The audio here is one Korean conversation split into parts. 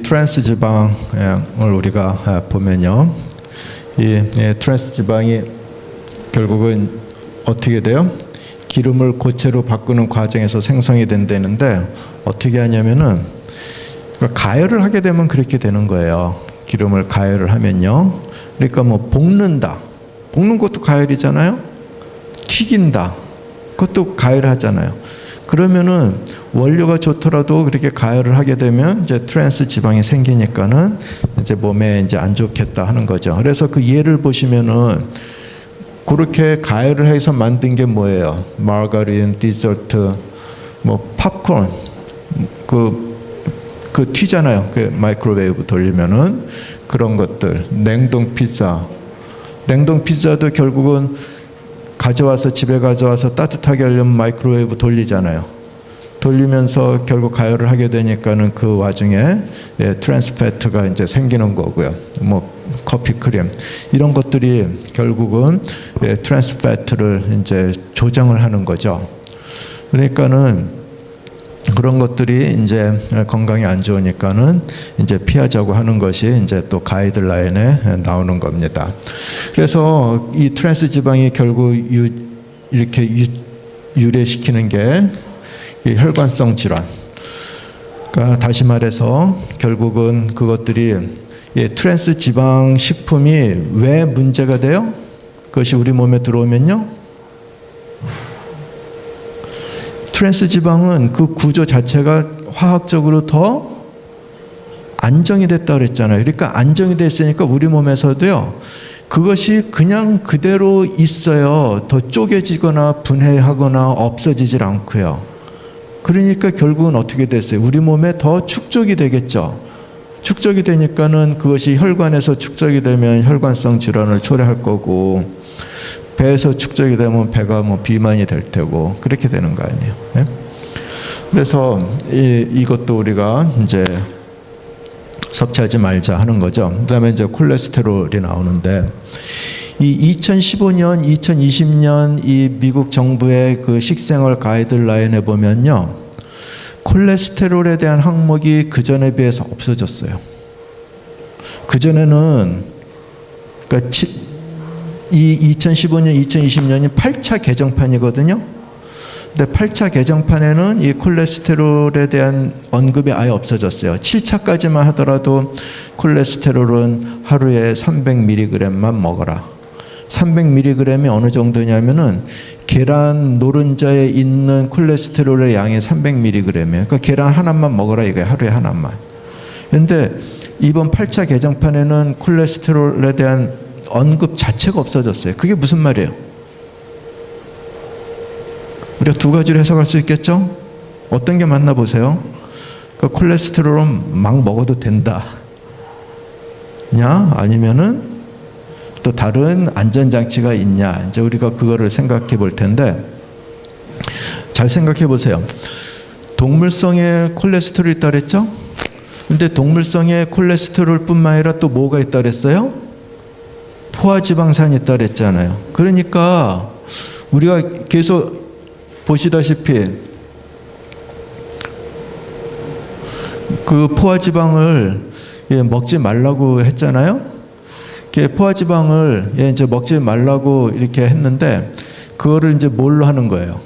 트랜스 지방을 우리가 보면요, 이 트랜스 지방이 결국은 어떻게 돼요? 기름을 고체로 바꾸는 과정에서 생성이 된다는데, 어떻게 하냐면은 가열을 하게 되면 그렇게 되는 거예요. 기름을 가열을 하면요, 그러니까 뭐 볶는다, 볶는 것도 가열이잖아요. 튀긴다, 그것도 가열하잖아요. 그러면은 원료가 좋더라도 그렇게 가열을 하게 되면 이제 트랜스 지방이 생기니까는 이제 몸에 이제 안 좋겠다 하는 거죠. 그래서 그 예를 보시면은 그렇게 가열을 해서 만든 게 뭐예요? 마가린, 디저트, 뭐 팝콘, 그 튀잖아요. 그 마이크로웨이브 돌리면은 그런 것들, 냉동 피자도 결국은 가져와서 집에 가져와서 따뜻하게 하려면 마이크로웨이브 돌리잖아요. 돌리면서 결국 가열을 하게 되니까는 그 와중에 트랜스 패트가 이제 생기는 거고요. 뭐 커피 크림 이런 것들이 결국은 트랜스 패트를 이제 조정을 하는 거죠. 그러니까는 그런 것들이 이제 건강에 안 좋으니까는 이제 피하자고 하는 것이 이제 또 가이드라인에 나오는 겁니다. 그래서 이 트랜스 지방이 결국 이렇게 유래시키는 게 혈관성 질환. 그러니까 다시 말해서 결국은 그것들이 트랜스 지방 식품이 왜 문제가 돼요? 그것이 우리 몸에 들어오면요, 트랜스 지방은 그 구조 자체가 화학적으로 더 안정이 됐다 그랬잖아요. 그러니까 안정이 됐으니까 우리 몸에서도요, 그것이 그냥 그대로 있어요. 더 쪼개지거나 분해하거나 없어지질 않고요. 그러니까 결국은 어떻게 됐어요? 우리 몸에 더 축적이 되겠죠. 축적이 되니까는 그것이 혈관에서 축적이 되면 혈관성 질환을 초래할 거고, 배에서 축적이 되면 배가 뭐 비만이 될 테고, 그렇게 되는 거 아니에요. 네? 그래서 이것도 우리가 이제 섭취하지 말자 하는 거죠. 그다음에 이제 콜레스테롤이 나오는데, 이 2015년, 2020년 이 미국 정부의 그 식생활 가이드라인에 보면요, 콜레스테롤에 대한 항목이 그 전에 비해서 없어졌어요. 그 전에는 그러니까 이 2015년, 2020년이 8차 개정판이거든요. 근데 8차 개정판에는 이 콜레스테롤에 대한 언급이 아예 없어졌어요. 7차까지만 하더라도 콜레스테롤은 하루에 300mg만 먹어라. 300mg이 어느 정도냐면은 계란 노른자에 있는 콜레스테롤의 양이 300mg이에요. 그러니까 계란 하나만 먹어라 이거예요. 하루에 하나만. 그런데 이번 8차 개정판에는 콜레스테롤에 대한 언급 자체가 없어졌어요. 그게 무슨 말이에요? 우리가 두 가지로 해석할 수 있겠죠? 어떤 게 맞나 보세요. 그러니까 콜레스테롤은 막 먹어도 된다 냐, 아니면은 또 다른 안전장치가 있냐, 이제 우리가 그거를 생각해 볼 텐데, 잘 생각해 보세요. 동물성에 콜레스테롤이 있다 그랬죠? 근데 동물성에 콜레스테롤 뿐만 아니라 또 뭐가 있다 그랬어요? 포화지방산이 있다 그랬잖아요. 그러니까 우리가 계속 보시다시피 그 포화지방을 먹지 말라고 했잖아요. 포화지방을 이제 먹지 말라고 이렇게 했는데, 그거를 이제 뭘로 하는 거예요?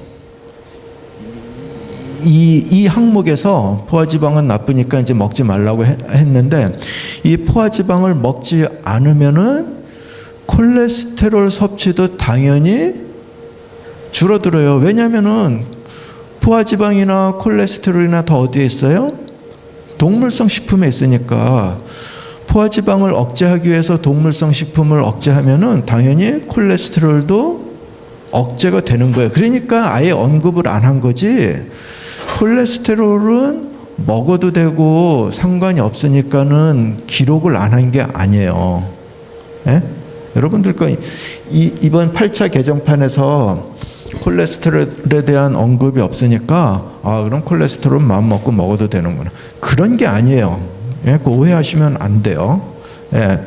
이 항목에서 포화지방은 나쁘니까 이제 먹지 말라고 했는데, 이 포화지방을 먹지 않으면은 콜레스테롤 섭취도 당연히 줄어들어요. 왜냐면은 포화지방이나 콜레스테롤이나 다 어디에 있어요? 동물성 식품에 있으니까. 포화지방을 억제하기 위해서 동물성 식품을 억제하면은 당연히 콜레스테롤도 억제가 되는 거예요. 그러니까 아예 언급을 안 한 거지, 콜레스테롤은 먹어도 되고 상관이 없으니까는 기록을 안 한 게 아니에요. 예? 여러분들 이번 8차 개정판에서 콜레스테롤에 대한 언급이 없으니까 그럼 콜레스테롤은 마음 먹고 먹어도 되는구나, 그런 게 아니에요. 예, 그 오해하시면 안 돼요. 예.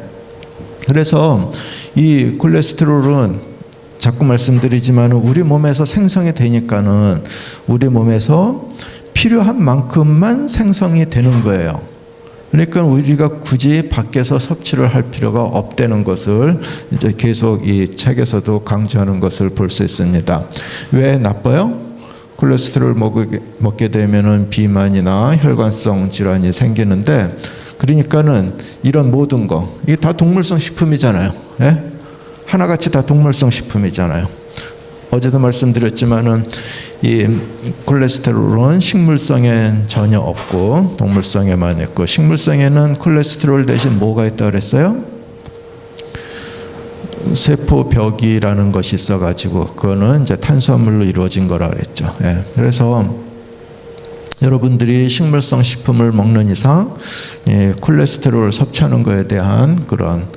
그래서 이 콜레스테롤은 자꾸 말씀드리지만 우리 몸에서 생성이 되니까는 우리 몸에서 필요한 만큼만 생성이 되는 거예요. 그러니까 우리가 굳이 밖에서 섭취를 할 필요가 없다는 것을 이제 계속 이 책에서도 강조하는 것을 볼 수 있습니다. 왜 나빠요? 콜레스테롤 먹게 되면은 비만이나 혈관성 질환이 생기는데, 그러니까는 이런 모든 거, 이게 다 동물성 식품이잖아요. 예? 하나같이 다 동물성 식품이잖아요. 어제도 말씀드렸지만은 이 콜레스테롤은 식물성에 전혀 없고 동물성에만 있고, 식물성에는 콜레스테롤 대신 뭐가 있다고 그랬어요? 세포벽이라는 것이 있어가지고 그거는 이제 탄수화물로 이루어진 거라 그랬죠. 예. 그래서 여러분들이 식물성 식품을 먹는 이상 콜레스테롤을 섭취하는 것에 대한 그런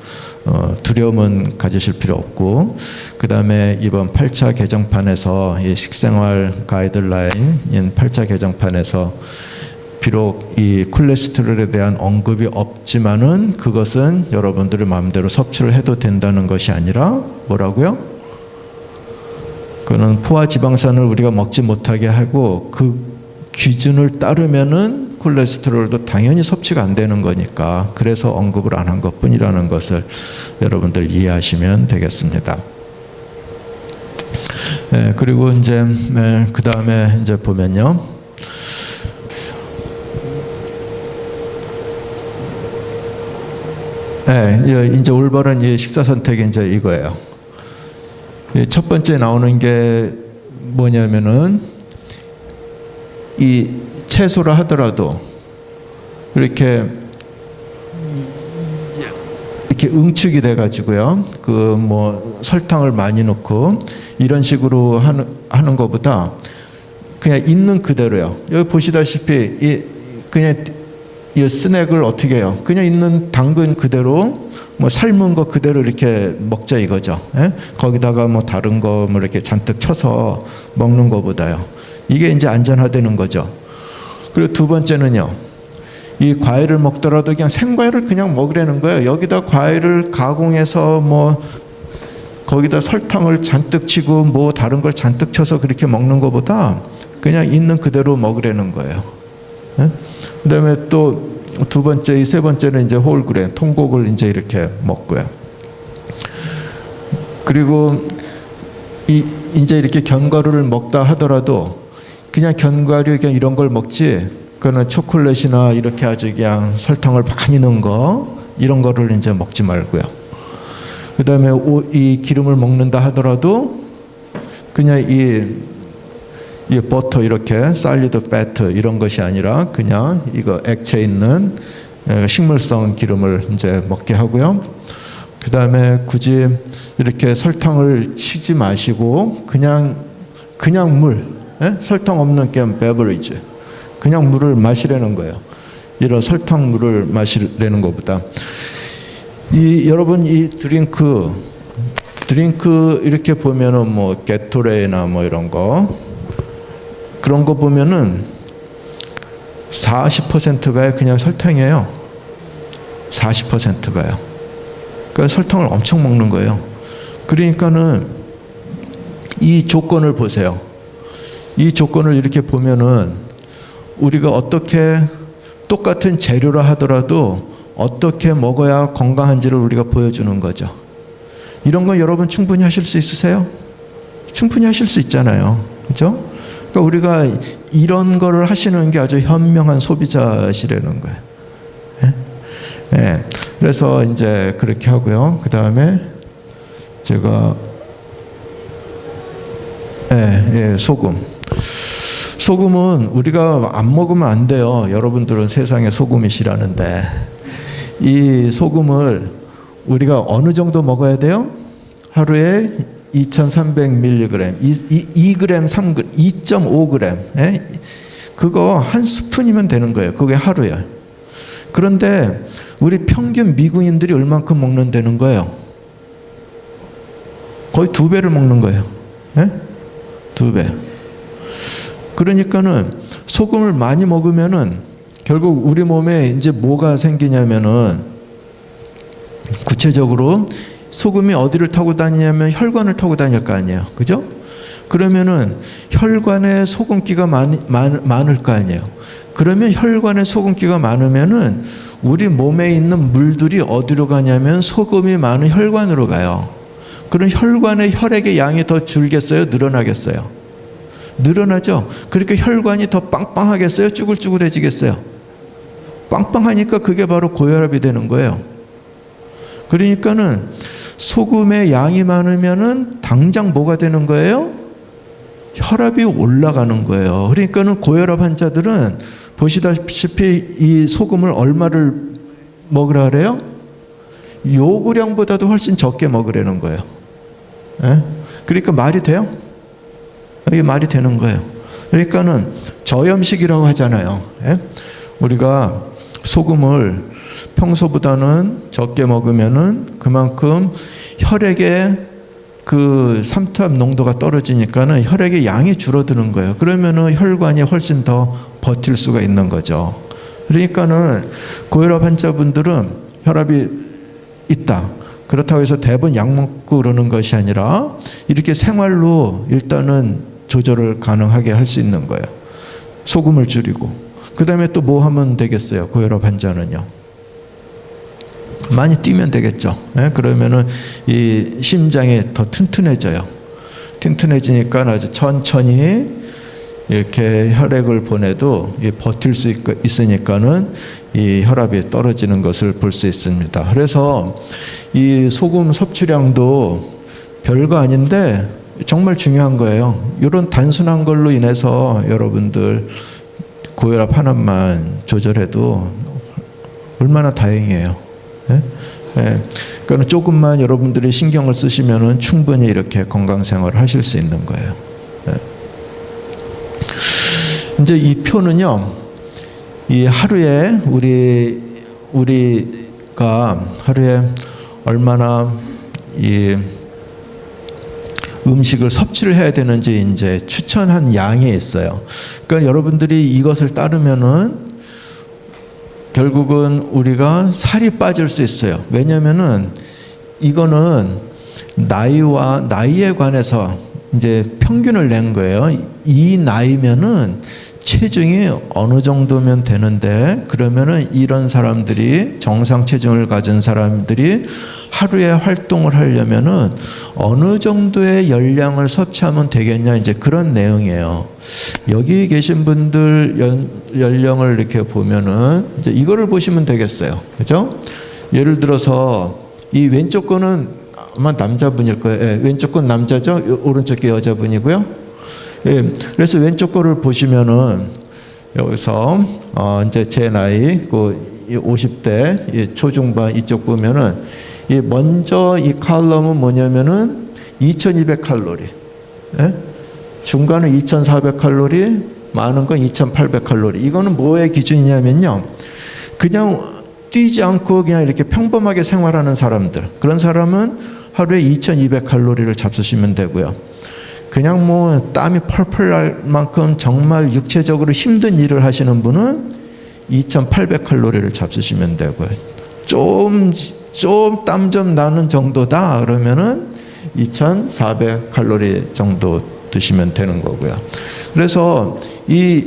두려움은 가지실 필요 없고, 그 다음에 이번 8차 개정판에서 이 식생활 가이드라인인 8차 개정판에서 비록 이 콜레스테롤에 대한 언급이 없지만은 그것은 여러분들의 마음대로 섭취를 해도 된다는 것이 아니라 뭐라고요? 그는 포화지방산을 우리가 먹지 못하게 하고 그 기준을 따르면은 콜레스테롤도 당연히 섭취가 안 되는 거니까, 그래서 언급을 안 한 것뿐이라는 것을 여러분들 이해하시면 되겠습니다. 그리고 이제 그 다음에 이제 보면요, 이제 올바른 이 식사 선택이 이제 이거예요. 첫 번째 나오는 게 뭐냐면은 이 채소라 하더라도 이렇게 응축이 돼가지고요, 그 뭐 설탕을 많이 넣고 이런 식으로 하는 것보다 그냥 있는 그대로요. 여기 보시다시피 그냥 이 스낵을 어떻게 해요? 그냥 있는 당근 그대로, 뭐 삶은 거 그대로 이렇게 먹자 이거죠. 예? 거기다가 뭐 다른 거 뭐 이렇게 잔뜩 쳐서 먹는 것보다요. 이게 이제 안전하다는 거죠. 그리고 두 번째는요, 이 과일을 먹더라도 그냥 생과일을 그냥 먹으라는 거예요. 여기다 과일을 가공해서 뭐 거기다 설탕을 잔뜩 치고 뭐 다른 걸 잔뜩 쳐서 그렇게 먹는 것보다 그냥 있는 그대로 먹으라는 거예요. 예? 그다음에 또 두 번째, 세 번째는 이제 홀그레인, 통곡을 이제 이렇게 먹고요. 그리고 이제 이렇게 견과류를 먹다 하더라도 그냥 견과류 그냥 이런 걸 먹지, 그거는 초콜릿이나 이렇게 아주 그냥 설탕을 많이 넣은 거 이런 거를 이제 먹지 말고요. 그다음에 이 기름을 먹는다 하더라도 그냥 이 버터 이렇게 살리드 패트 이런 것이 아니라 그냥 이거 액체 있는 식물성 기름을 이제 먹게 하고요. 그 다음에 굳이 이렇게 설탕을 치지 마시고 그냥 물, 설탕 없는 그냥 베버리지, 그냥 물을 마시라는 거예요. 이런 설탕물을 마시라는 것보다 여러분 이 드링크 이렇게 보면은 뭐 게토레이나 뭐 이런 거 그런 거 보면은 40%가 그냥 설탕이에요. 40%가요. 그러니까 설탕을 엄청 먹는 거예요. 그러니까는 이 조건을 보세요. 이 조건을 이렇게 보면은 우리가 어떻게 똑같은 재료라 하더라도 어떻게 먹어야 건강한지를 우리가 보여주는 거죠. 이런 거 여러분 충분히 하실 수 있으세요? 충분히 하실 수 있잖아요. 그렇죠? 그러니까 우리가 이런 거를 하시는 게 아주 현명한 소비자시라는 거예요. 예? 그래서 이제 그렇게 하고요. 그 다음에 제가 소금은 우리가 안 먹으면 안 돼요. 여러분들은 세상에 소금이시라는데 이 소금을 우리가 어느 정도 먹어야 돼요? 하루에 2,300mg, 2g, 3g, 2.5g, 그거 한 스푼이면 되는 거예요. 그게 하루에. 그런데 우리 평균 미국인들이 얼만큼 먹는다는 거예요? 거의 2배를 먹는 거예요. 2배. 그러니까는 소금을 많이 먹으면은 결국 우리 몸에 이제 뭐가 생기냐면은 구체적으로 소금이 어디를 타고 다니냐면 혈관을 타고 다닐 거 아니에요. 그죠? 그러면은 혈관에 소금기가 많을 거 아니에요. 그러면 혈관에 소금기가 많으면은 우리 몸에 있는 물들이 어디로 가냐면 소금이 많은 혈관으로 가요. 그럼 혈관의 혈액의 양이 더 줄겠어요? 늘어나겠어요? 늘어나죠? 그러니까 혈관이 더 빵빵하겠어요? 쭈글쭈글해지겠어요? 빵빵하니까 그게 바로 고혈압이 되는 거예요. 그러니까는 소금의 양이 많으면은 당장 뭐가 되는 거예요? 혈압이 올라가는 거예요. 그러니까는 고혈압 환자들은 보시다시피 이 소금을 얼마를 먹으라 그래요? 요구량보다도 훨씬 적게 먹으라는 거예요. 예? 그러니까 말이 돼요? 이게 말이 되는 거예요. 그러니까는 저염식이라고 하잖아요. 예? 우리가 소금을 평소보다는 적게 먹으면은 그만큼 혈액의 그 삼투압 농도가 떨어지니까는 혈액의 양이 줄어드는 거예요. 그러면은 혈관이 훨씬 더 버틸 수가 있는 거죠. 그러니까는 고혈압 환자분들은 혈압이 있다. 그렇다고 해서 대부분 약 먹고 그러는 것이 아니라 이렇게 생활로 일단은 조절을 가능하게 할 수 있는 거예요. 소금을 줄이고. 그 다음에 또 뭐 하면 되겠어요? 고혈압 환자는요. 많이 뛰면 되겠죠. 예? 그러면은 이 심장이 더 튼튼해져요. 튼튼해지니까 아주 천천히 이렇게 혈액을 보내도 버틸 수 있으니까는 이 혈압이 떨어지는 것을 볼 수 있습니다. 그래서 이 소금 섭취량도 별거 아닌데 정말 중요한 거예요. 이런 단순한 걸로 인해서 여러분들 고혈압 하나만 조절해도 얼마나 다행이에요. 예? 예. 그러니까 조금만 여러분들이 신경을 쓰시면은 충분히 이렇게 건강 생활을 하실 수 있는 거예요. 예. 이제 이 표는요, 이 하루에 우리가 하루에 얼마나 이 음식을 섭취를 해야 되는지 이제 추천한 양이 있어요. 그러니까 여러분들이 이것을 따르면은 결국은 우리가 살이 빠질 수 있어요. 왜냐면은 이거는 나이에 관해서 이제 평균을 낸 거예요. 이 나이면은 체중이 어느 정도면 되는데, 그러면은 이런 사람들이, 정상 체중을 가진 사람들이 하루에 활동을 하려면은 어느 정도의 열량을 섭취하면 되겠냐, 이제 그런 내용이에요. 여기 계신 분들 연령을 이렇게 보면은 이제 이거를 보시면 되겠어요. 그죠? 예를 들어서 이 왼쪽 거는 아마 남자분일 거예요. 예, 왼쪽 건 남자죠? 오른쪽 게 여자분이고요. 예, 그래서 왼쪽 거를 보시면은 여기서 이제 제 나이 그 50대 초중반 이쪽 보면은 이 먼저 이 칼럼은 뭐냐면은 2200칼로리, 예? 중간은 2400칼로리, 많은 건 2800칼로리. 이거는 뭐의 기준이냐면요, 그냥 뛰지 않고 그냥 이렇게 평범하게 생활하는 사람들, 그런 사람은 하루에 2200칼로리를 잡수시면 되고요. 그냥 뭐 땀이 펄펄 날 만큼 정말 육체적으로 힘든 일을 하시는 분은 2800칼로리를 잡수시면 되고요. 좀 땀 좀 나는 정도다 그러면은 2400칼로리 정도 드시면 되는 거고요. 그래서 이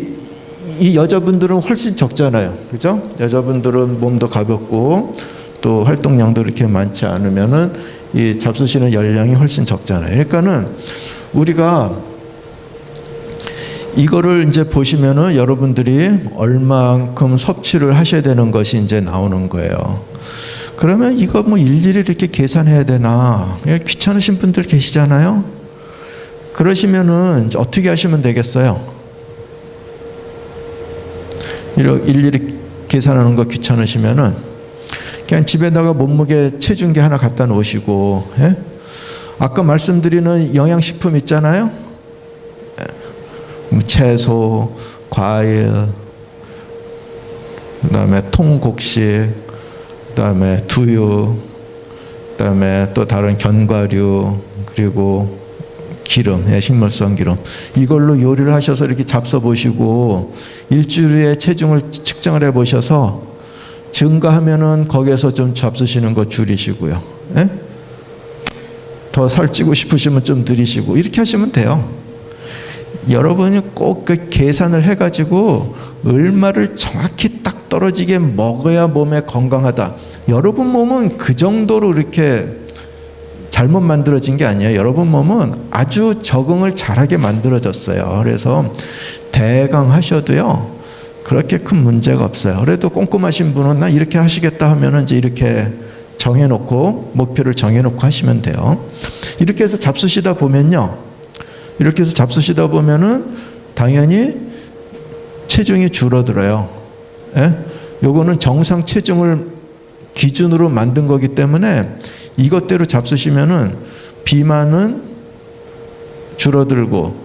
여자분들은 훨씬 적잖아요. 그죠? 여자분들은 몸도 가볍고 또 활동량도 이렇게 많지 않으면은 이 잡수시는 열량이 훨씬 적잖아요. 그러니까는 우리가 이거를 이제 보시면은 여러분들이 얼만큼 섭취를 하셔야 되는 것이 이제 나오는 거예요. 그러면 이거 뭐 일일이 이렇게 계산해야 되나? 귀찮으신 분들 계시잖아요. 그러시면은 어떻게 하시면 되겠어요? 일일이 계산하는 거 귀찮으시면은 그냥 집에다가 몸무게 체중계 하나 갖다 놓으시고, 예? 아까 말씀드리는 영양식품 있잖아요. 채소, 과일, 그다음에 통곡식, 그다음에 두유, 그다음에 또 다른 견과류, 그리고 기름, 식물성 기름, 이걸로 요리를 하셔서 이렇게 잡숴 보시고 일주일에 체중을 측정을 해 보셔서 증가하면은 거기에서 좀 잡수시는 거 줄이시고요. 예? 더 살찌고 싶으시면 좀 들이시고 이렇게 하시면 돼요. 여러분이 꼭 그 계산을 해가지고 얼마를 정확히 딱 떨어지게 먹어야 몸에 건강하다. 여러분 몸은 그 정도로 이렇게 잘못 만들어진 게 아니에요. 여러분 몸은 아주 적응을 잘하게 만들어졌어요. 그래서 대강 하셔도요, 그렇게 큰 문제가 없어요. 그래도 꼼꼼하신 분은 나 이렇게 하시겠다 하면은 이제 이렇게 정해놓고, 목표를 정해놓고 하시면 돼요. 이렇게 해서 잡수시다 보면요, 이렇게 해서 잡수시다 보면은 당연히 체중이 줄어들어요. 예? 요거는 정상 체중을 기준으로 만든 거기 때문에 이것대로 잡수시면은 비만은 줄어들고,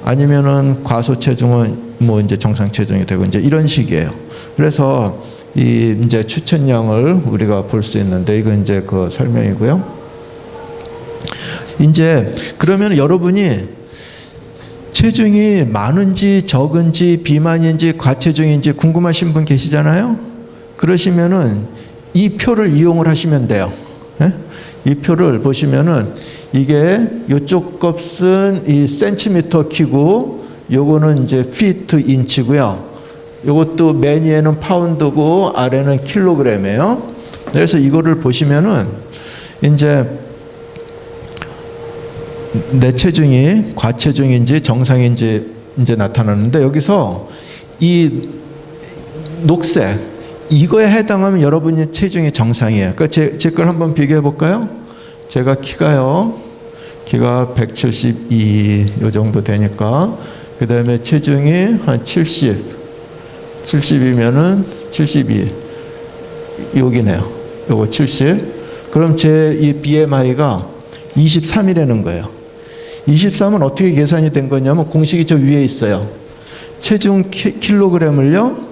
아니면은 과소 체중은 뭐 이제 정상 체중이 되고, 이제 이런 식이에요. 그래서 이 이제 추천량을 우리가 볼 수 있는데, 이건 이제 그 설명이고요. 이제 그러면 여러분이 체중이 많은지 적은지 비만인지 과체중인지 궁금하신 분 계시잖아요. 그러시면은 이 표를 이용을 하시면 돼요. 예? 이 표를 보시면은 이게 이쪽 값은 이 센티미터 키고, 요거는 이제 피트 인치고요. 요것도 맨 위에는 파운드고 아래는 킬로그램이에요. 그래서 이거를 보시면은 이제 내 체중이 과체중인지 정상인지 이제 나타나는데, 여기서 이 녹색 이거에 해당하면 여러분의 체중이 정상이에요. 그러니까 제 걸 한번 비교해 볼까요? 제가 키가 172 요 정도 되니까, 그 다음에 체중이 한 70이면은 72 여기네요. 요거 70. 그럼 제 이 BMI가 23이라는 거예요. 23은 어떻게 계산이 된 거냐면 공식이 저 위에 있어요. 체중 킬로그램을요,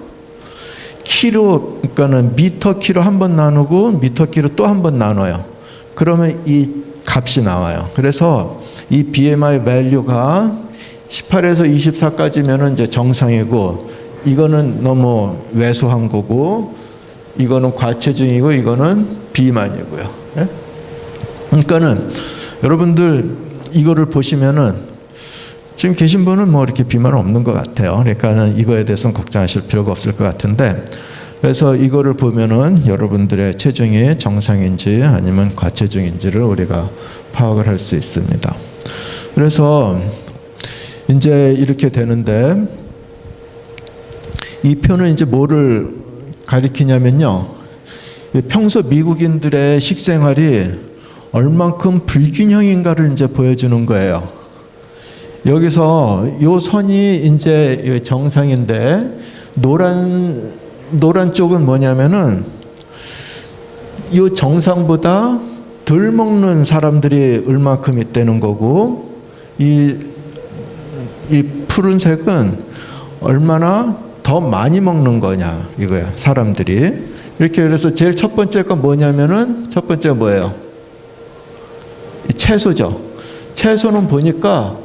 키로, 그러니까는 미터 키로 한 번 나누고 미터 키로 또 한 번 나눠요. 그러면 이 값이 나와요. 그래서 이 BMI 밸류가 18에서 24까지면은 이제 정상이고, 이거는 너무 왜소한 거고, 이거는 과체중이고, 이거는 비만이고요. 예? 그러니까는 여러분들 이거를 보시면은 지금 계신 분은 뭐 이렇게 비만은 없는 것 같아요. 그러니까는 이거에 대해서는 걱정하실 필요가 없을 것 같은데, 그래서 이거를 보면은 여러분들의 체중이 정상인지 아니면 과체중인지를 우리가 파악을 할 수 있습니다. 그래서 이제 이렇게 되는데, 이 표는 이제 뭐를 가리키냐면요, 평소 미국인들의 식생활이 얼만큼 불균형인가를 이제 보여주는 거예요. 여기서 요 선이 이제 정상인데, 노란 쪽은 뭐냐면은 요 정상보다 덜 먹는 사람들이 얼만큼 있다는 거고, 이 푸른색은 얼마나 더 많이 먹는 거냐 이거야, 사람들이. 이렇게. 그래서 제일 첫 번째가 뭐냐면은, 첫 번째가 뭐예요? 채소죠. 채소는 보니까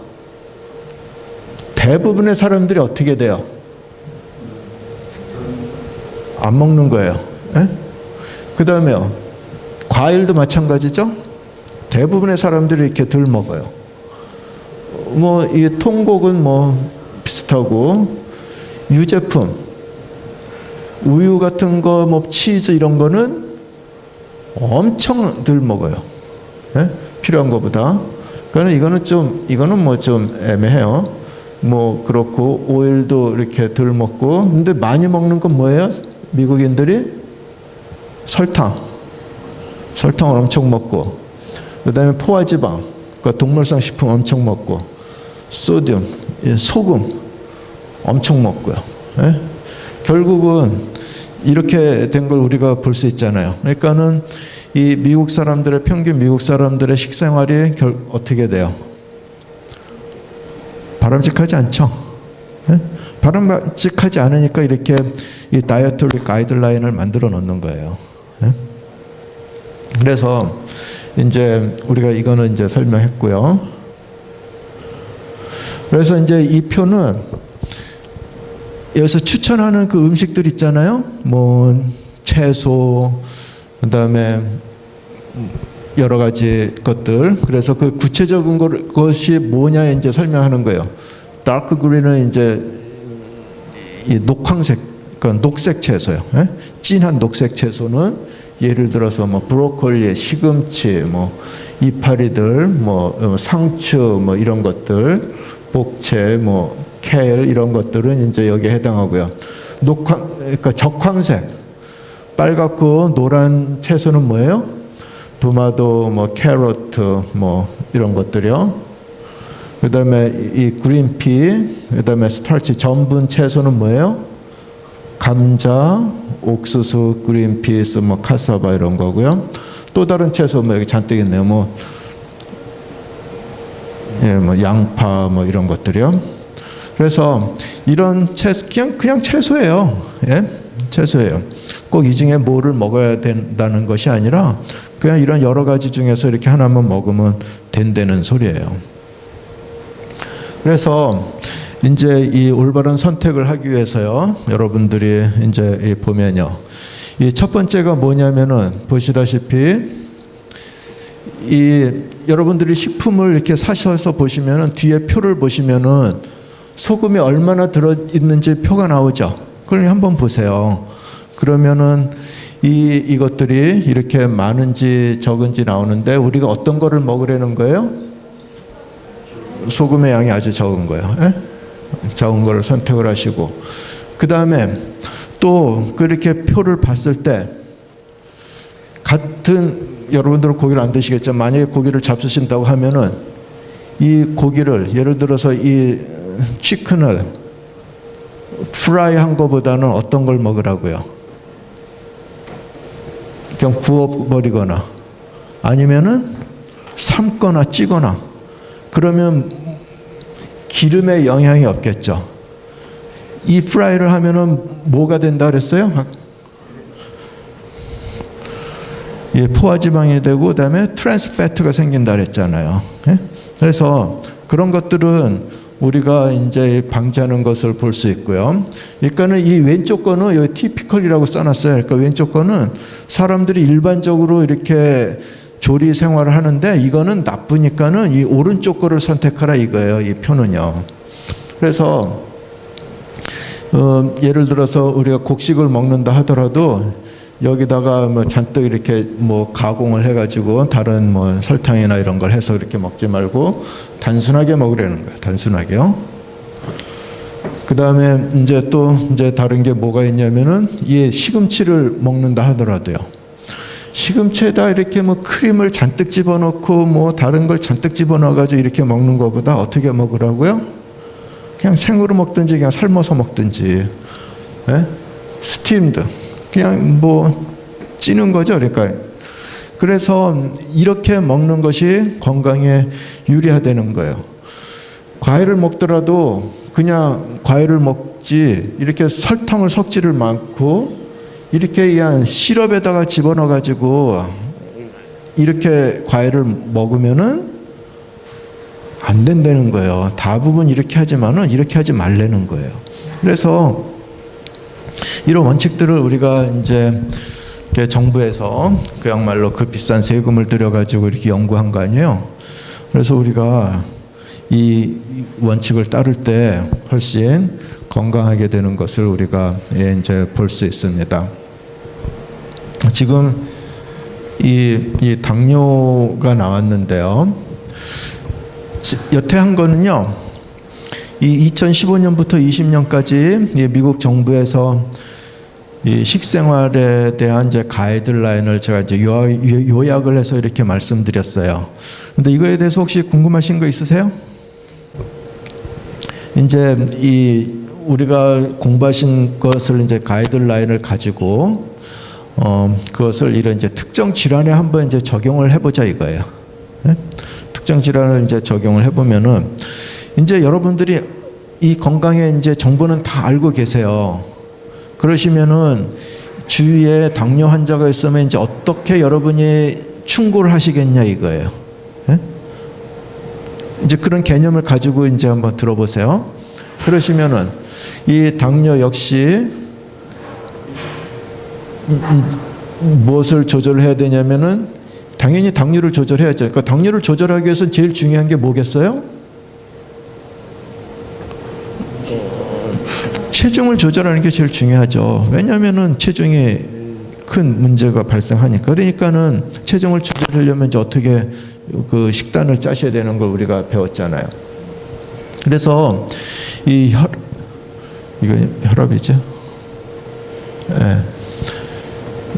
대부분의 사람들이 어떻게 돼요? 안 먹는 거예요. 그 다음에요, 과일도 마찬가지죠. 대부분의 사람들이 이렇게 덜 먹어요. 뭐 이 통곡은 뭐 비슷하고, 유제품, 우유 같은 거, 뭐 치즈 이런 거는 엄청 덜 먹어요. 필요한 것보다. 그러니까 이거는 뭐 좀 애매해요. 뭐 그렇고, 오일도 이렇게 덜 먹고. 근데 많이 먹는 건 뭐예요? 미국인들이 설탕을 엄청 먹고, 그 다음에 포화지방, 그러니까 동물성 식품 엄청 먹고, 소듐, 소금 엄청 먹고요. 결국은 이렇게 된 걸 우리가 볼 수 있잖아요. 그러니까는 이 미국 사람들의, 평균 미국 사람들의 식생활이 어떻게 돼요? 바람직하지 않죠. 바람직하지 않으니까 이렇게 이 다이어트리 가이드라인을 만들어 놓는 거예요. 그래서 이제 우리가 이거는 이제 설명했고요. 그래서 이제 이 표는 여기서 추천하는 그 음식들 있잖아요. 뭐 채소, 그다음에 여러 가지 것들. 그래서 그 구체적인 것이 뭐냐 이제 설명하는 거예요. 다크 그린은 이제 이 녹황색, 그러니까 녹색 채소요. 예? 진한 녹색 채소는 예를 들어서 뭐 브로콜리, 시금치, 뭐 이파리들, 뭐 상추, 뭐 이런 것들, 복채, 뭐 케일 이런 것들은 이제 여기에 해당하고요. 그러니까 적황색, 빨갛고 노란 채소는 뭐예요? 토마토, 뭐 캐럿, 뭐 이런 것들이요. 그다음에 이 그린피, 그다음에 스타치 전분 채소는 뭐예요? 감자, 옥수수, 그린피스, 뭐 카사바 이런 거고요. 또 다른 채소 뭐 여기 잔뜩 있네요. 뭐 예, 뭐 양파 뭐 이런 것들이요. 그래서 이런 채소 그냥 채소예요. 예? 채소예요. 꼭 이 중에 뭐를 먹어야 된다는 것이 아니라 그냥 이런 여러 가지 중에서 이렇게 하나만 먹으면 된다는 소리예요. 그래서 이제 이 올바른 선택을 하기 위해서요, 여러분들이 이제 보면요, 이 첫 번째가 뭐냐면은 보시다시피 이 여러분들이 식품을 이렇게 사셔서 보시면은 뒤에 표를 보시면은 소금이 얼마나 들어 있는지 표가 나오죠. 그걸 한번 보세요. 그러면은 이것들이 이렇게 많은지 적은지 나오는데 우리가 어떤 거를 먹으려는 거예요? 소금의 양이 아주 적은 거예요. 에? 적은 거를 선택을 하시고, 그 다음에 또 그렇게 표를 봤을 때 같은, 여러분들은 고기를 안 드시겠지만 만약에 고기를 잡수신다고 하면은 이 고기를 예를 들어서 이 치킨을 프라이 한 거보다는 어떤 걸 먹으라고요? 그냥 구워버리거나 아니면은 삶거나 찌거나, 그러면 기름에 영향이 없겠죠. 이 프라이를 하면은 뭐가 된다 그랬어요? 예, 포화지방이 되고 그다음에 트랜스 패트가 생긴다 그랬잖아요. 예? 그래서 그런 것들은 우리가 이제 방지하는 것을 볼 수 있고요. 그러니까는 이 왼쪽 거는 여기 티피컬이라고 써놨어요. 그러니까 왼쪽 거는 사람들이 일반적으로 이렇게 조리 생활을 하는데 이거는 나쁘니까는 이 오른쪽 거를 선택하라 이거예요. 이 표는요. 그래서 예를 들어서 우리가 곡식을 먹는다 하더라도 여기다가 뭐 잔뜩 이렇게 뭐 가공을 해가지고 다른 뭐 설탕이나 이런 걸 해서 이렇게 먹지 말고 단순하게 먹으려는 거예요. 단순하게요. 그 다음에 이제 또 이제 다른 게 뭐가 있냐면은 이 시금치를 먹는다 하더라도요. 시금치에다 이렇게 뭐 크림을 잔뜩 집어넣고 뭐 다른 걸 잔뜩 집어넣어가지고 이렇게 먹는 것보다 어떻게 먹으라고요? 그냥 생으로 먹든지 그냥 삶아서 먹든지, 예? 스팀드. 그냥 뭐 찌는 거죠. 그러니까 그래서 이렇게 먹는 것이 건강에 유리하다는 거예요. 과일을 먹더라도 그냥 과일을 먹지 이렇게 설탕을 섞지를 않고 이렇게 그냥 시럽에다가 집어넣어 가지고 이렇게 과일을 먹으면은 안 된다는 거예요. 대부분 이렇게 하지만은 이렇게 하지 말라는 거예요. 그래서 이런 원칙들을 우리가 이제 정부에서 그야말로 그 비싼 세금을 들여가지고 이렇게 연구한 거 아니에요. 그래서 우리가 이 원칙을 따를 때 훨씬 건강하게 되는 것을 우리가 이제 볼 수 있습니다. 지금 이 당뇨가 나왔는데요. 여태 한 거는요. 이 2015년부터 20년까지 미국 정부에서 이 식생활에 대한 이제 가이드라인을 제가 이제 요약을 해서 이렇게 말씀드렸어요. 근데 이거에 대해서 혹시 궁금하신 거 있으세요? 이제 이 우리가 공부하신 것을 이제 가이드라인을 가지고 그것을 이런 이제 특정 질환에 한번 이제 적용을 해보자 이거예요. 네? 특정 질환을 이제 적용을 해보면은 이제 여러분들이 이 건강에 이제 정보는 다 알고 계세요. 그러시면은 주위에 당뇨 환자가 있으면 이제 어떻게 여러분이 충고를 하시겠냐 이거예요. 네? 이제 그런 개념을 가지고 이제 한번 들어보세요. 그러시면은 이 당뇨 역시 무엇을 조절해야 되냐면은 당연히 당뇨를 조절해야죠. 그러니까 당뇨를 조절하기 위해서 제일 중요한 게 뭐겠어요? 체중을 조절하는 게 제일 중요하죠. 왜냐하면은 체중이 큰 문제가 발생하니까. 그러니까는 체중을 조절하려면 이제 어떻게 그 식단을 짜셔야 되는 걸 우리가 배웠잖아요. 그래서 이거 혈압이죠. 예.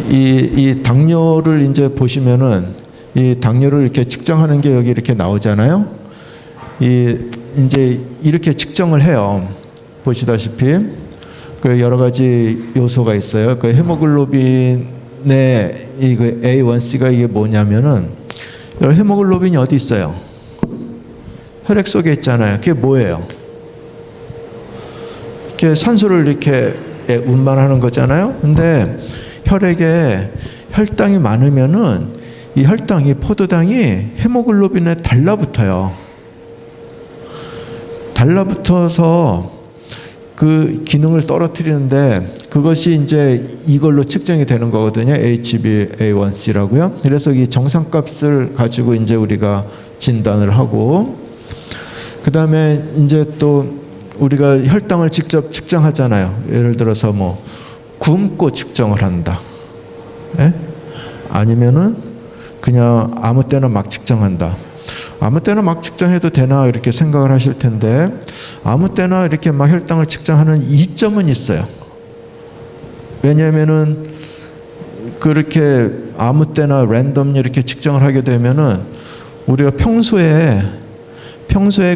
이 당뇨를 이제 보시면은 이 당뇨를 이렇게 측정하는 게 여기 이렇게 나오잖아요. 이제 이렇게 측정을 해요. 보시다시피 그 여러 가지 요소가 있어요. 그 헤모글로빈의 그 A1C가 이게 뭐냐면은 헤모글로빈이 어디 있어요? 혈액 속에 있잖아요. 그게 뭐예요? 이렇게 산소를 이렇게 운반하는 거잖아요. 근데 혈액에 혈당이 많으면은 이 혈당이 포도당이 헤모글로빈에 달라붙어요. 달라붙어서 그 기능을 떨어뜨리는데 그것이 이제 이걸로 측정이 되는 거거든요. HbA1c라고요. 그래서 이 정상값을 가지고 이제 우리가 진단을 하고, 그 다음에 이제 또 우리가 혈당을 직접 측정하잖아요. 예를 들어서 뭐 굶고 측정을 한다. 예? 아니면은 그냥 아무 때나 막 측정한다. 아무 때나 막 측정해도 되나 이렇게 생각을 하실 텐데, 아무 때나 이렇게 막 혈당을 측정하는 이점은 있어요. 왜냐하면은 그렇게 아무 때나 랜덤리 이렇게 측정을 하게 되면은 우리가 평소에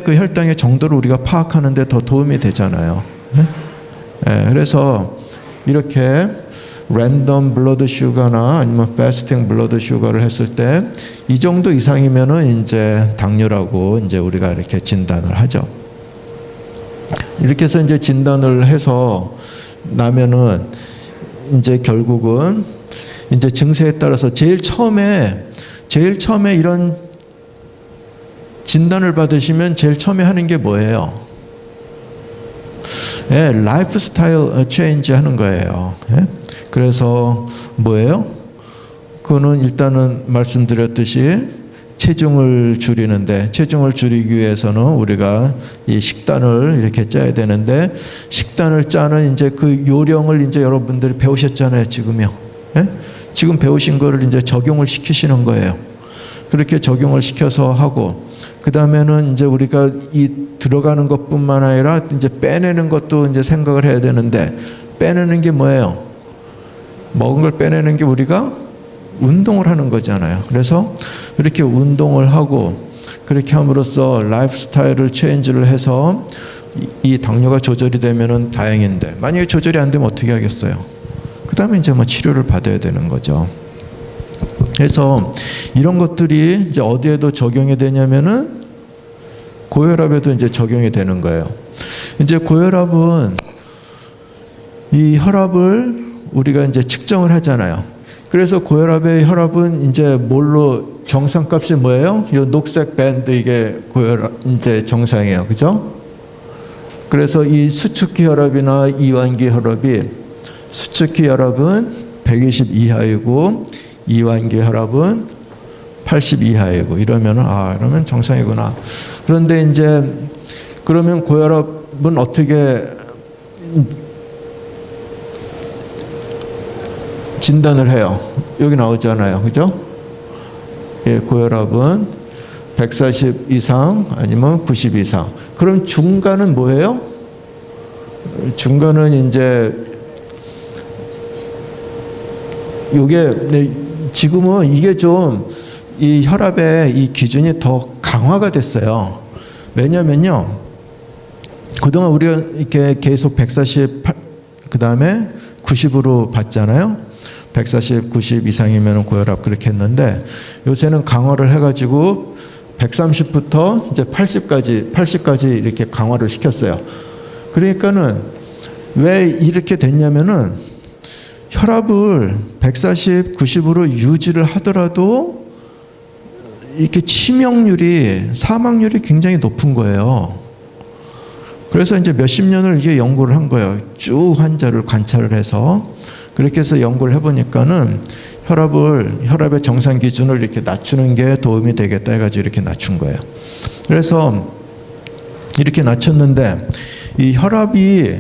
그 혈당의 정도를 우리가 파악하는 데 더 도움이 되잖아요. 네? 그래서 이렇게 랜덤 블러드 슈가나 아니면 패스팅 블러드 슈가를 했을 때 이 정도 이상이면은 이제 당뇨라고 이제 우리가 이렇게 진단을 하죠. 이렇게 해서 이제 진단을 해서 나면은 이제 결국은 이제 증세에 따라서 제일 처음에 이런 진단을 받으시면 제일 처음에 하는 게 뭐예요? 예, 라이프 스타일 체인지 하는 거예요. 예? 그래서 뭐예요? 그거는 일단은 말씀드렸듯이 체중을 줄이는데, 체중을 줄이기 위해서는 우리가 이 식단을 이렇게 짜야 되는데, 식단을 짜는 이제 그 요령을 이제 여러분들이 배우셨잖아요, 지금요. 예? 지금 배우신 거를 이제 적용을 시키시는 거예요. 그렇게 적용을 시켜서 하고, 그 다음에는 이제 우리가 이 들어가는 것뿐만 아니라 이제 빼내는 것도 이제 생각을 해야 되는데, 빼내는 게 뭐예요? 먹은 걸 빼내는 게 우리가 운동을 하는 거잖아요. 그래서 이렇게 운동을 하고 그렇게 함으로써 라이프 스타일을 체인지를 해서 이 당뇨가 조절이 되면은 다행인데, 만약에 조절이 안 되면 어떻게 하겠어요? 그 다음에 이제 뭐 치료를 받아야 되는 거죠. 그래서 이런 것들이 이제 어디에도 적용이 되냐면은 고혈압에도 이제 적용이 되는 거예요. 이제 고혈압은 이 혈압을 우리가 이제 측정을 하잖아요. 그래서 고혈압의 혈압은 이제 뭘로 정상값이 뭐예요? 이 녹색 밴드, 이게 고혈압 이제 정상이에요. 그죠? 그래서 이 수축기 혈압이나 이완기 혈압이, 수축기 혈압은 120 이하이고 이완기 혈압은 80 이하이고 이러면은 그러면 정상이구나. 그런데 이제 그러면 고혈압은 어떻게 진단을 해요? 여기 나오잖아요. 그죠? 예, 고혈압은 140 이상 아니면 90 이상. 그럼 중간은 뭐예요? 중간은 이제 요게 지금은 이게 좀 이 혈압의 이 기준이 더 강화가 됐어요. 왜냐면요, 그동안 우리가 이렇게 계속 140, 그 다음에 90으로 봤잖아요. 140, 90 이상이면 고혈압 그렇게 했는데, 요새는 강화를 해가지고 130부터 이제 80까지 이렇게 강화를 시켰어요. 그러니까는 왜 이렇게 됐냐면은 혈압을 140, 90으로 유지를 하더라도 이렇게 치명률이, 사망률이 굉장히 높은 거예요. 그래서 이제 몇십 년을 이게 연구를 한 거예요. 쭉 환자를 관찰을 해서. 그렇게 해서 연구를 해보니까는 혈압의 정상 기준을 이렇게 낮추는 게 도움이 되겠다 해가지고 이렇게 낮춘 거예요. 그래서 이렇게 낮췄는데 이 혈압이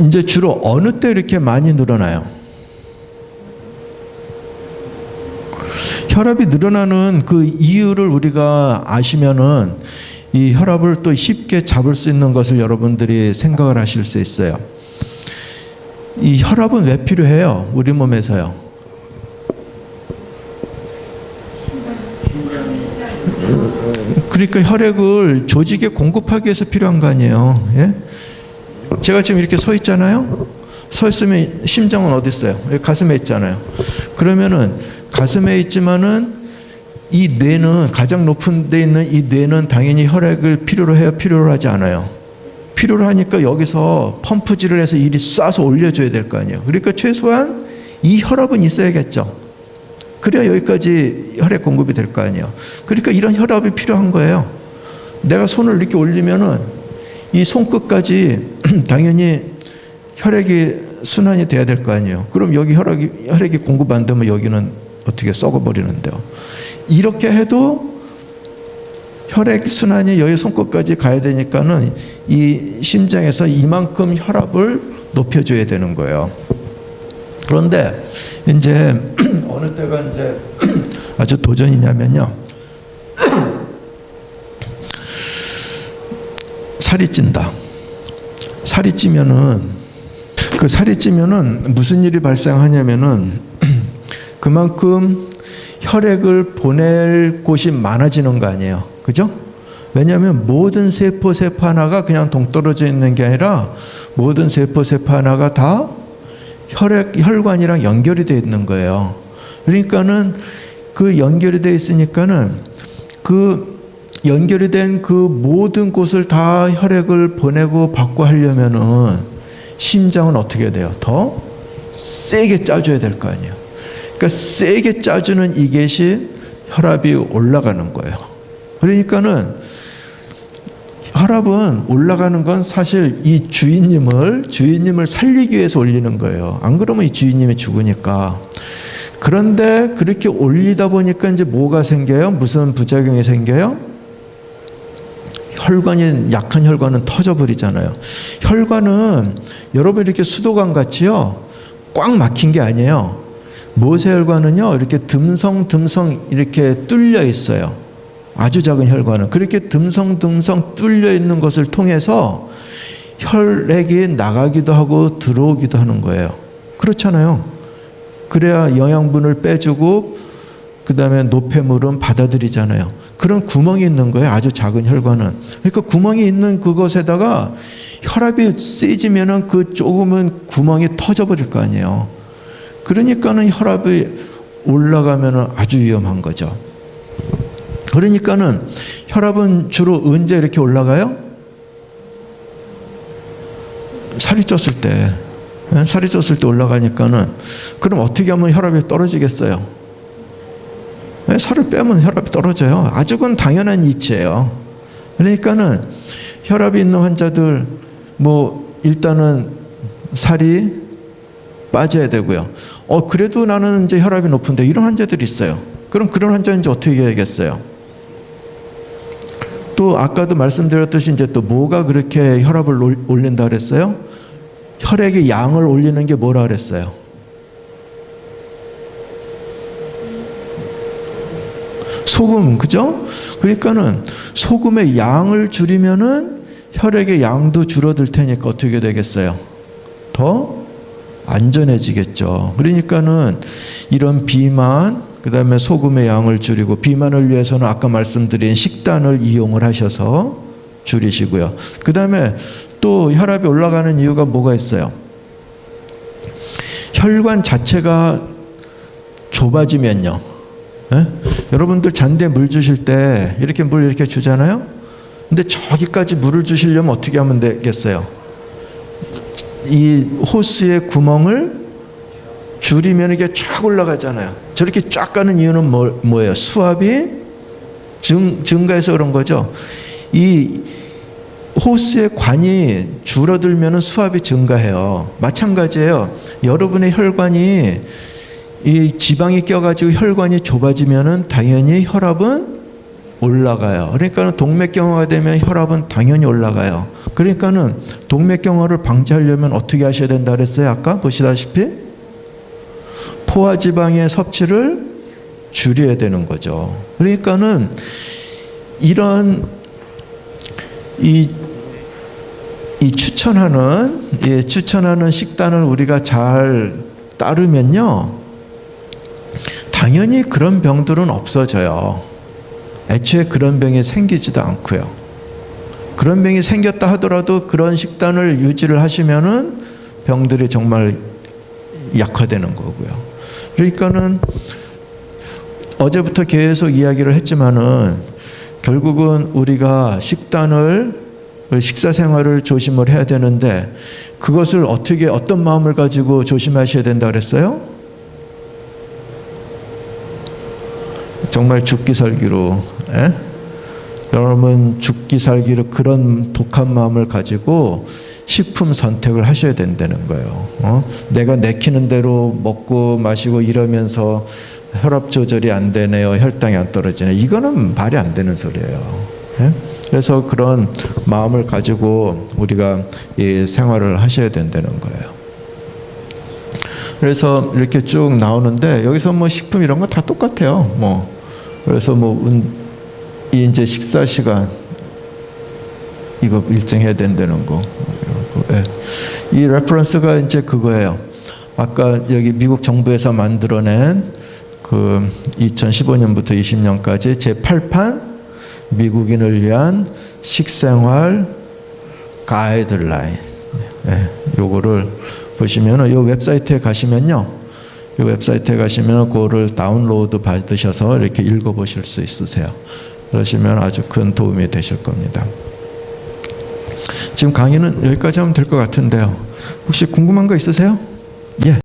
이제 주로 어느 때 이렇게 많이 늘어나요? 혈압이 늘어나는 그 이유를 우리가 아시면은 이 혈압을 또 쉽게 잡을 수 있는 것을 여러분들이 생각을 하실 수 있어요. 이 혈압은 왜 필요해요? 우리 몸에서요. 그러니까 혈액을 조직에 공급하기 위해서 필요한 거 아니에요. 예? 제가 지금 이렇게 서 있잖아요. 서 있으면 심장은 어디 있어요? 여기 가슴에 있잖아요. 그러면은 가슴에 있지만은 이 뇌는, 가장 높은 데 있는 이 뇌는 당연히 혈액을 필요로 해요? 필요로 하지 않아요? 필요로 하니까 여기서 펌프질을 해서 이리 쏴서 올려줘야 될 거 아니에요. 그러니까 최소한 이 혈압은 있어야겠죠. 그래야 여기까지 혈액 공급이 될 거 아니에요. 그러니까 이런 혈압이 필요한 거예요. 내가 손을 이렇게 올리면은 이 손끝까지 당연히 혈액이 순환이 돼야 될 거 아니에요. 그럼 여기 혈액이 공급 안 되면 여기는 어떻게 썩어버리는데요. 이렇게 해도 혈액 순환이 여기 손끝까지 가야 되니까는 이 심장에서 이만큼 혈압을 높여줘야 되는 거예요. 그런데 이제 어느 때가 이제 아주 도전이냐면요. 살이 찐다. 살이 찌면은 무슨 일이 발생하냐면은 그만큼 혈액을 보낼 곳이 많아지는 거 아니에요. 그죠? 왜냐하면 모든 세포 하나가 그냥 동떨어져 있는 게 아니라 모든 세포 하나가 다 혈관이랑 연결이 되어 있는 거예요. 그러니까는 그 연결이 되어 있으니까는 그 연결이 된 그 모든 곳을 다 혈액을 보내고 받고 하려면은 심장은 어떻게 돼요? 더 세게 짜줘야 될 거 아니에요. 그러니까 세게 짜주는 이것이 혈압이 올라가는 거예요. 그러니까는 혈압은 올라가는 건 사실 이 주인님을 살리기 위해서 올리는 거예요. 안 그러면 이 주인님이 죽으니까. 그런데 그렇게 올리다 보니까 이제 뭐가 생겨요? 무슨 부작용이 생겨요? 약한 혈관은 터져버리잖아요. 혈관은 여러분 이렇게 수도관 같이요, 꽉 막힌 게 아니에요. 모세혈관은요, 이렇게 듬성 이렇게 뚫려 있어요. 아주 작은 혈관은. 그렇게 듬성 뚫려 있는 것을 통해서 혈액이 나가기도 하고 들어오기도 하는 거예요. 그렇잖아요. 그래야 영양분을 빼주고 그 다음에 노폐물은 받아들이잖아요. 그런 구멍이 있는 거예요. 아주 작은 혈관은. 그러니까 구멍이 있는 그것에다가 혈압이 세지면은 그 조금은 구멍이 터져버릴 거 아니에요. 그러니까는 혈압이 올라가면은 아주 위험한 거죠. 그러니까는 혈압은 주로 언제 이렇게 올라가요? 살이 쪘을 때. 살이 쪘을 때 올라가니까는, 그럼 어떻게 하면 혈압이 떨어지겠어요? 살을 빼면 혈압이 떨어져요. 아주 그건 당연한 이치예요. 그러니까는 혈압이 있는 환자들 일단은 살이 빠져야 되고요. 그래도 나는 이제 혈압이 높은데, 이런 환자들이 있어요. 그럼 그런 환자는 이제 어떻게 해야겠어요? 또 아까도 말씀드렸듯이 이제 또 뭐가 그렇게 혈압을 올린다 그랬어요? 혈액의 양을 올리는 게 뭐라 그랬어요? 소금, 그죠? 그러니까는 소금의 양을 줄이면은 혈액의 양도 줄어들 테니까 어떻게 되겠어요? 더 안전해지겠죠. 그러니까는 이런 비만, 그 다음에 소금의 양을 줄이고, 비만을 위해서는 아까 말씀드린 식단을 이용을 하셔서 줄이시고요. 그 다음에 또 혈압이 올라가는 이유가 뭐가 있어요? 혈관 자체가 좁아지면요. 여러분들 잔디에 물 주실 때 이렇게 물 이렇게 주잖아요. 근데 저기까지 물을 주시려면 어떻게 하면 되겠어요? 이 호스의 구멍을 줄이면 이게 쫙 올라가잖아요. 저렇게 쫙 가는 이유는 뭐예요? 수압이 증가해서 그런 거죠. 이 호스의 관이 줄어들면 수압이 증가해요. 마찬가지예요. 여러분의 혈관이 이 지방이 껴가지고 혈관이 좁아지면은 당연히 혈압은 올라가요. 그러니까 동맥경화가 되면 혈압은 당연히 올라가요. 그러니까는 동맥경화를 방지하려면 어떻게 하셔야 된다 그랬어요? 아까 보시다시피 포화지방의 섭취를 줄여야 되는 거죠. 그러니까는 이런 이 추천하는 식단을 우리가 잘 따르면요, 당연히 그런 병들은 없어져요. 애초에 그런 병이 생기지도 않고요. 그런 병이 생겼다 하더라도 그런 식단을 유지를 하시면은 병들이 정말 약화되는 거고요. 그러니까는 어제부터 계속 이야기를 했지만은 결국은 우리가 식사 생활을 조심을 해야 되는데 그것을 어떤 마음을 가지고 조심하셔야 된다 그랬어요? 정말 죽기 살기로, 여러분 죽기 살기로 그런 독한 마음을 가지고 식품 선택을 하셔야 된다는 거예요. 내가 내키는 대로 먹고 마시고 이러면서 혈압 조절이 안 되네요, 혈당이 안 떨어지네, 이거는 말이 안 되는 소리예요. 그래서 그런 마음을 가지고 우리가 이 생활을 하셔야 된다는 거예요. 그래서 이렇게 쭉 나오는데 여기서 뭐 식품 이런 거 다 똑같아요. 그래서 이 이제 식사 시간 이거 일정해야 된다는 거. 이 레퍼런스가 이제 그거예요. 아까 여기 미국 정부에서 만들어낸 그 2015년부터 20년까지 제8판 미국인을 위한 식생활 가이드라인. 요거를 보시면은 요 웹사이트에 가시면요. 이 웹사이트에 가시면 그거를 다운로드 받으셔서 이렇게 읽어보실 수 있으세요. 그러시면 아주 큰 도움이 되실 겁니다. 지금 강의는 여기까지 하면 될 것 같은데요. 혹시 궁금한 거 있으세요? 예.